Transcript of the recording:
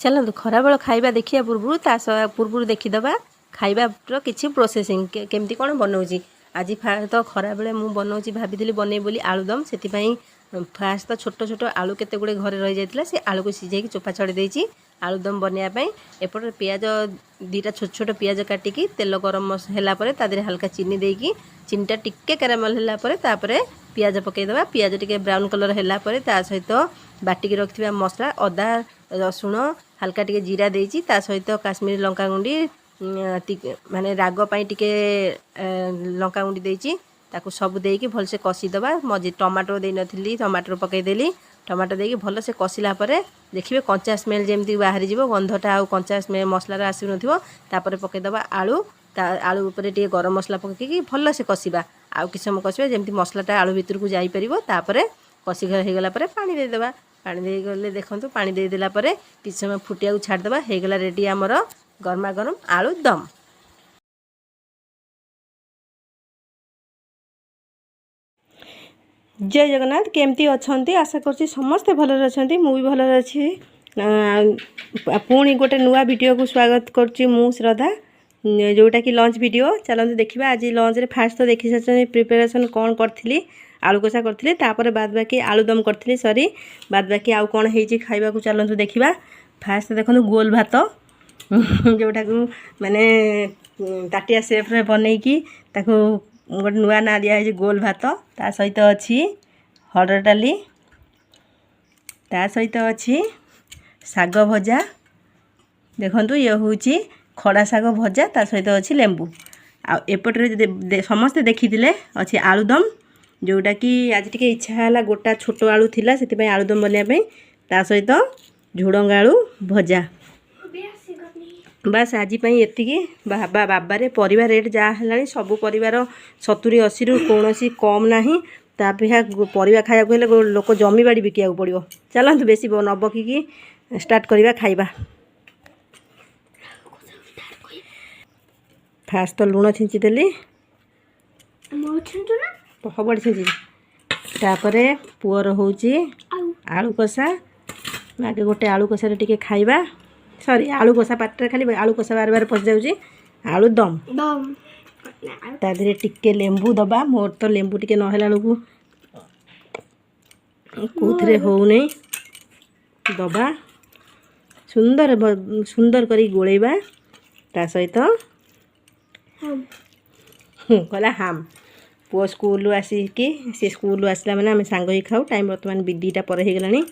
चलतु खराबेल खाइबा देखिया पूर्व ता पूर्व देखीदबा खाइबार किसी प्रोसेसिंग केमती कौन बनाऊँगी। आज तो खरा बेले मुझे बनाऊँगी भाभी बन बोली आलुदम से फास्ट तो छोट छोट आलू केते गुड़े घरे रही जाता से आलू को सीझे चोपा छड़ी देती आलुदम बनवाई एपटे पियाज दीटा छोट छोट पियाज काटिकी तेल गरम है तादे हल्का चीनी देकी चीनीटा टिके कैरामल है पियाज पकईदे पियाज टिके ब्राउन कलर है सहित बाटिकी रखि मसला अदा रसुण हल्का टिके जीरा देती सहित काश्मीरी लंका गुंडी माने राग पाई टिके लंका गुंडी देती ताकू सब देकी भलसे कषिदबा मझे टमाटो दे नथिली टमाटो पकईदेली टमाटो देकी भलसे कषिला देखिए कंचा स्मेल जमी बाहरी जीव गंधटा आउ कंचा स्मेल मसलार आसु नथिबो तापर पकईदबा आलू आलू उपर टिके गरम मसला पकईकी भलसे कषिबा आउ किछ समय कषिबा जमी मसलाटा आलू भितर को जाई परिबो तापर कषि होगला पानी देदेबा पानी देगले देखंतु पानी देदेला किछ समय फुटिया छाड़देबा होगला रेडी आमर गरमा गरम आलू दम। जय जगन्नाथ केमती अच्छा आशा करছি समस्ते भलरे अच्छा मु भी भलरे अच्छी पुणी गोटे नुआ वीडियो को स्वागत करছি मु श्रद्धा जोटा कि लंच वीडियो चलते देखा आज लंच रे फास्ट तो देखी सारी प्रिपेरेसन कौन करी आलू कषा करी तापर बाद बाकी आलुदम करी सरी बाद बाकी आउ कौन हो खाइबा को चलते देखा फास्ट देखो गोल भात जोटा को माने ताटिया सेफ्रे बनईकी ताको गोटे नुआ ना दिखाई गोल भात ता सहित अच्छी हरड़ डाली ता सहित अच्छी शाग भजा देखंतु ये हूँ खड़ा शाग भजा ता सहित अच्छी लेंबू आएपटे समस्ते देखी अच्छी आलुदम जोटा कि आज टी इच्छा है गोटा छोट आलू थिला से आलुदम बनवाई ता सहित झुड़ंग आलू भजा बास आज एतिकी बाबा बाबारे परिवार रेट जहाँ है सबू परिवार 70-80 रु कौन कम ना तापेक्षा परिवा खाया लोक जमी बाड़ी बिका पड़ो चलते बेसी न बकिकी स्टार्ट करवा खाइबा। फास्ट तो लुण छींचीदेली सबड़ छींची तापर पुअर हूँ आलू कषा आगे गोटे आलू कषा टिके खाइबा सॉरी आलू कषा पाटे खाली आलू कषा बार बार पशि जाऊँगी आलू दम तादे टिके लेंबू दबा मोर तो लेंबू टिके नहला बेलू कौथे हो दबा सुंदर सुंदर करी गोलेबा ता सहित कहला हाम पुओ स्कूल आसिकी सी स्कूल आसला मैंने आम सांग ही खाऊ टाइम बर्तमान 2टा पर हो गलानी।